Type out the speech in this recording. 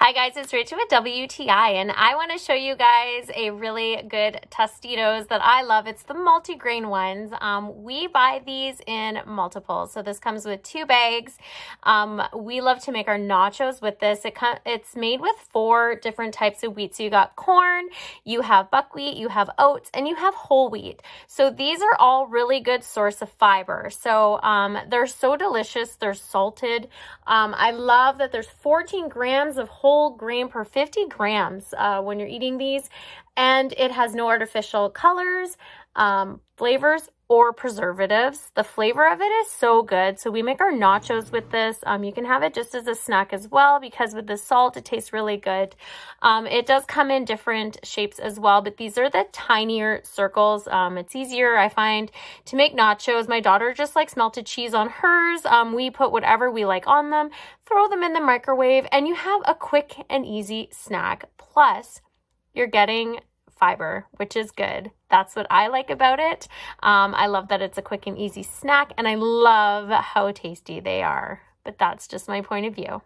Hi guys, it's Rachel with WTI, and I want to show you guys a really good Tostitos that I love. It's the multigrain ones. We buy these in multiples, so this comes with 2 bags. We love to make our nachos with this. It's made with 4 different types of wheat. So you got corn, you have buckwheat, you have oats, and you have whole wheat. So these are all really good source of fiber. So they're so delicious. They're salted. I love that there's 14 grams of whole grain per 50 grams when you're eating these, and it has no artificial colors, flavors, or preservatives. The flavor of it is so good. So we make our nachos with this. You can have it just as a snack as well, because with the salt, it tastes really good. It does come in different shapes as well, but these are the tinier circles. It's easier, I find, to make nachos. My daughter just likes melted cheese on hers. We put whatever we like on them, throw them in the microwave, and you have a quick and easy snack. Plus, you're getting fiber, which is good. That's what I like about it. I love that it's a quick and easy snack, and I love how tasty they are. But that's just my point of view.